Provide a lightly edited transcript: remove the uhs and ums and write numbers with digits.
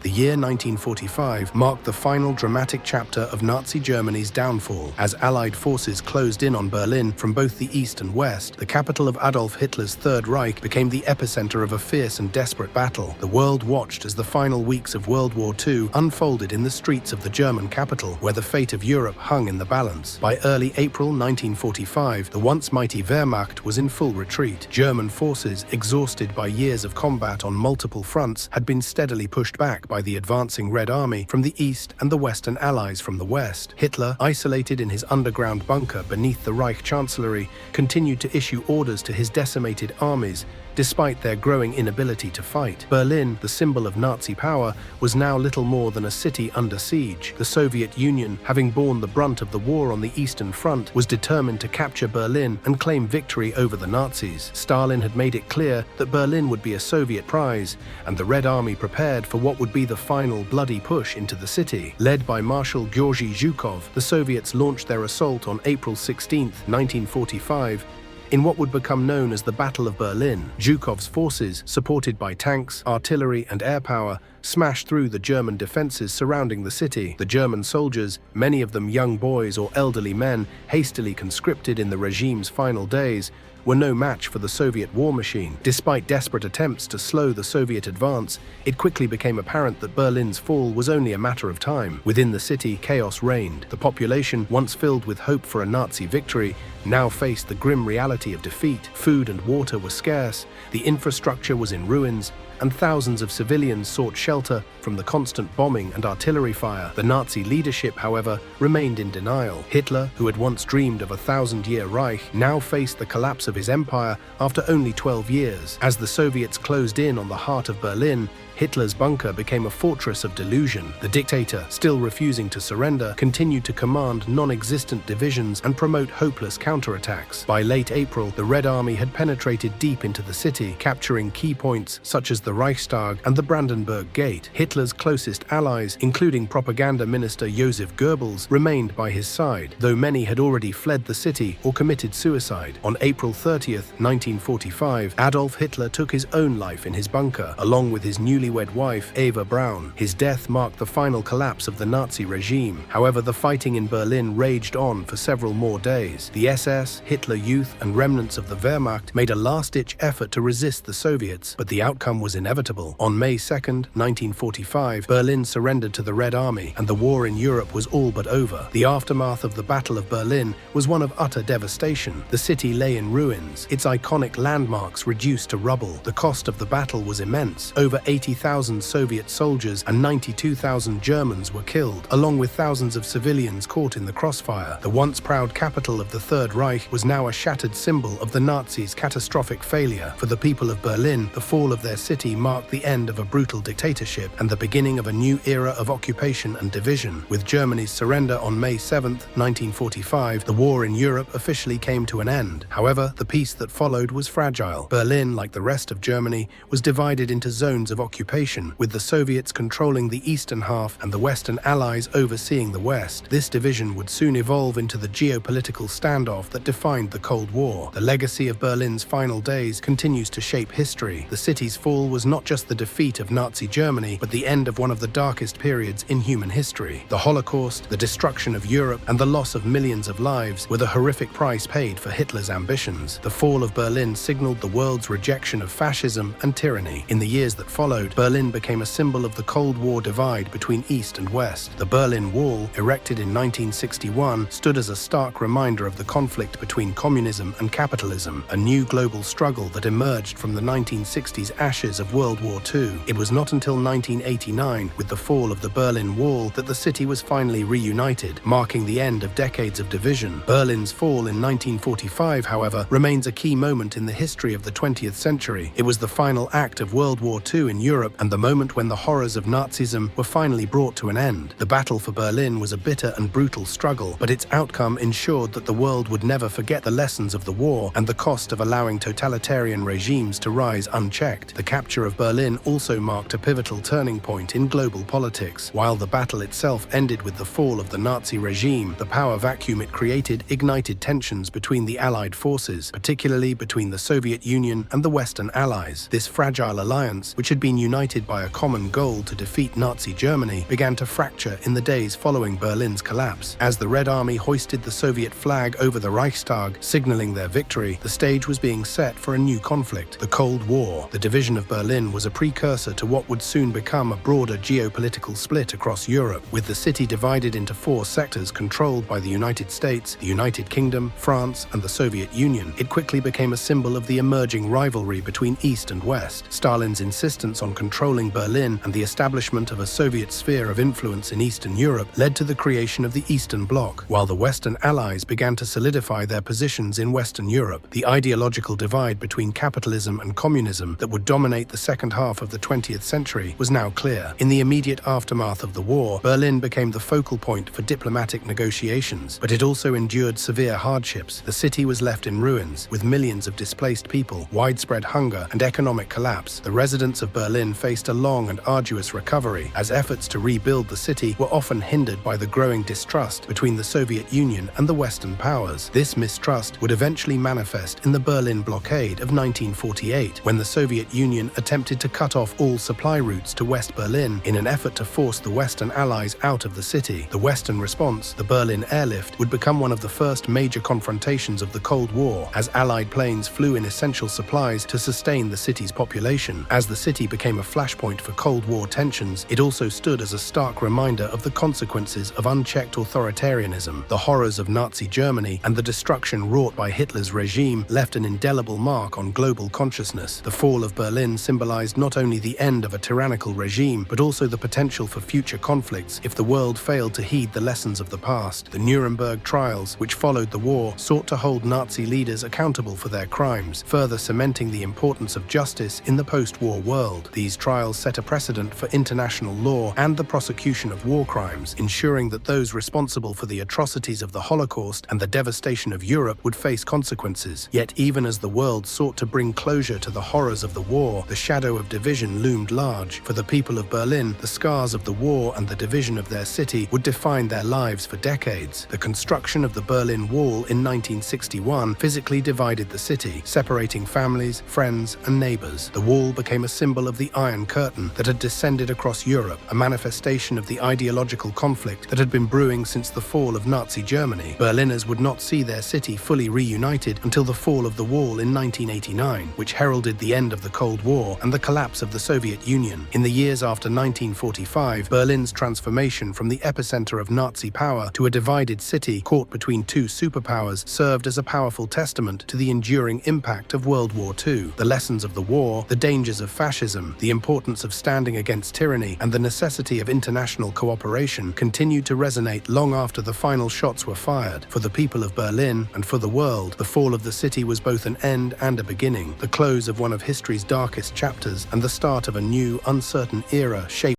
The year 1945 marked the final dramatic chapter of Nazi Germany's downfall. As Allied forces closed in on Berlin from both the east and west, the capital of Adolf Hitler's Third Reich became the epicenter of a fierce and desperate battle. The world watched as the final weeks of World War II unfolded in the streets of the German capital, where the fate of Europe hung in the balance. By early April 1945, the once mighty Wehrmacht was in full retreat. German forces, exhausted by years of combat on multiple fronts, had been steadily pushed back by the advancing Red Army from the east and the Western Allies from the west. Hitler, isolated in his underground bunker beneath the Reich Chancellery, continued to issue orders to his decimated armies, despite their growing inability to fight. Berlin, the symbol of Nazi power, was now little more than a city under siege. The Soviet Union, having borne the brunt of the war on the Eastern Front, was determined to capture Berlin and claim victory over the Nazis. Stalin had made it clear that Berlin would be a Soviet prize, and the Red Army prepared for what would be the final bloody push into the city. Led by Marshal Georgy Zhukov, the Soviets launched their assault on April 16, 1945, in what would become known as the Battle of Berlin. Zhukov's forces, supported by tanks, artillery, and air power, smashed through the German defenses surrounding the city. The German soldiers, many of them young boys or elderly men hastily conscripted in the regime's final days, were no match for the Soviet war machine. Despite desperate attempts to slow the Soviet advance, it quickly became apparent that Berlin's fall was only a matter of time. Within the city, chaos reigned. The population, once filled with hope for a Nazi victory, now faced the grim reality of defeat. Food and water were scarce, the infrastructure was in ruins, and thousands of civilians sought shelter from the constant bombing and artillery fire. The Nazi leadership, however, remained in denial. Hitler, who had once dreamed of a 1,000-year Reich, now faced the collapse of his empire after only 12 years. As the Soviets closed in on the heart of Berlin, Hitler's bunker became a fortress of delusion. The dictator, still refusing to surrender, continued to command non-existent divisions and promote hopeless counterattacks. By late April, the Red Army had penetrated deep into the city, capturing key points such as the Reichstag and the Brandenburg Gate. Hitler's closest allies, including propaganda minister Joseph Goebbels, remained by his side, though many had already fled the city or committed suicide. On April 30, 1945, Adolf Hitler took his own life in his bunker, along with his newlywed wife, Eva Braun. His death marked the final collapse of the Nazi regime. However, the fighting in Berlin raged on for several more days. The SS, Hitler Youth, and remnants of the Wehrmacht made a last-ditch effort to resist the Soviets, but the outcome was inevitable. On May 2, 1945, Berlin surrendered to the Red Army, and the war in Europe was all but over. The aftermath of the Battle of Berlin was one of utter devastation. The city lay in ruins, its iconic landmarks reduced to rubble. The cost of the battle was immense. Over 80,000 Soviet soldiers and 92,000 Germans were killed, along with thousands of civilians caught in the crossfire. The once proud capital of the Third Reich was now a shattered symbol of the Nazis' catastrophic failure. For the people of Berlin, the fall of their city marked the end of a brutal dictatorship and the beginning of a new era of occupation and division. With Germany's surrender on May 7, 1945, the war in Europe officially came to an end. However, the peace that followed was fragile. Berlin, like the rest of Germany, was divided into zones of occupation, with the Soviets controlling the eastern half and the Western Allies overseeing the west. This division would soon evolve into the geopolitical standoff that defined the Cold War. The legacy of Berlin's final days continues to shape history. The city's fall was not just the defeat of Nazi Germany, but the end of one of the darkest periods in human history. The Holocaust, the destruction of Europe, and the loss of millions of lives were the horrific price paid for Hitler's ambitions. The fall of Berlin signaled the world's rejection of fascism and tyranny. In the years that followed, Berlin became a symbol of the Cold War divide between East and West. The Berlin Wall, erected in 1961, stood as a stark reminder of the conflict between communism and capitalism, a new global struggle that emerged from the 1960s ashes of World War II. It was not until 1989, with the fall of the Berlin Wall, that the city was finally reunited, marking the end of decades of division. Berlin's fall in 1945, however, remains a key moment in the history of the 20th century. It was the final act of World War II in Europe and the moment when the horrors of Nazism were finally brought to an end. The battle for Berlin was a bitter and brutal struggle, but its outcome ensured that the world would never forget the lessons of the war and the cost of allowing totalitarian regimes to rise unchecked. The capture of Berlin also marked a pivotal turning point in global politics. While the battle itself ended with the fall of the Nazi regime, the power vacuum it created ignited tensions between the Allied forces, particularly between the Soviet Union and the Western Allies. This fragile alliance, which had been united by a common goal to defeat Nazi Germany, began to fracture in the days following Berlin's collapse. As the Red Army hoisted the Soviet flag over the Reichstag, signaling their victory, the stage was being set for a new conflict, the Cold War. The division of Berlin was a precursor to what would soon become a broader geopolitical split across Europe, with the city divided into four sectors controlled by the United States, the United Kingdom, France, and the Soviet Union. It quickly became a symbol of the emerging rivalry between East and West. Stalin's insistence on controlling Berlin and the establishment of a Soviet sphere of influence in Eastern Europe led to the creation of the Eastern Bloc, while the Western Allies began to solidify their positions in Western Europe. The ideological divide between capitalism and communism that would dominate the second half of the 20th century was now clear. In the immediate aftermath of the war, Berlin became the focal point for diplomatic negotiations, but it also endured severe hardships. The city was left in ruins, with millions of displaced people, widespread hunger, and economic collapse. The residents of Berlin faced a long and arduous recovery, as efforts to rebuild the city were often hindered by the growing distrust between the Soviet Union and the Western powers. This mistrust would eventually manifest in the Berlin blockade of 1948, when the Soviet Union attempted to cut off all supply routes to West Berlin in an effort to force the Western Allies out of the city. The Western response, the Berlin airlift, would become one of the first major confrontations of the Cold War, as Allied planes flew in essential supplies to sustain the city's population. As the city became a flashpoint for Cold War tensions, it also stood as a stark reminder of the consequences of unchecked authoritarianism. The horrors of Nazi Germany and the destruction wrought by Hitler's regime left an indelible mark on global consciousness. The fall of Berlin symbolized not only the end of a tyrannical regime, but also the potential for future conflicts if the world failed to heed the lessons of the past. The Nuremberg trials, which followed the war, sought to hold Nazi leaders accountable for their crimes, further cementing the importance of justice in the post-war world. These trials set a precedent for international law and the prosecution of war crimes, ensuring that those responsible for the atrocities of the Holocaust and the devastation of Europe would face consequences. Yet even as the world sought to bring closure to the horrors of the war, the shadow of division loomed large. For the people of Berlin, the scars of the war and the division of their city would define their lives for decades. The construction of the Berlin Wall in 1961 physically divided the city, separating families, friends, and neighbors. The wall became a symbol of the Iron Curtain that had descended across Europe, a manifestation of the ideological conflict that had been brewing since the fall of Nazi Germany. Berliners would not see their city fully reunited until the fall of the wall in 1989, which heralded the end of the Cold War and the collapse of the Soviet Union. In the years after 1945, Berlin's transformation from the epicenter of Nazi power to a divided city caught between two superpowers served as a powerful testament to the enduring impact of World War II. The lessons of the war, the dangers of fascism, the importance of standing against tyranny, and the necessity of international cooperation continued to resonate long after the final shots were fired. For the people of Berlin and for the world, the fall of the city was both an end and a beginning, the close of one of history's darkest chapters and the start of a new, uncertain era shaped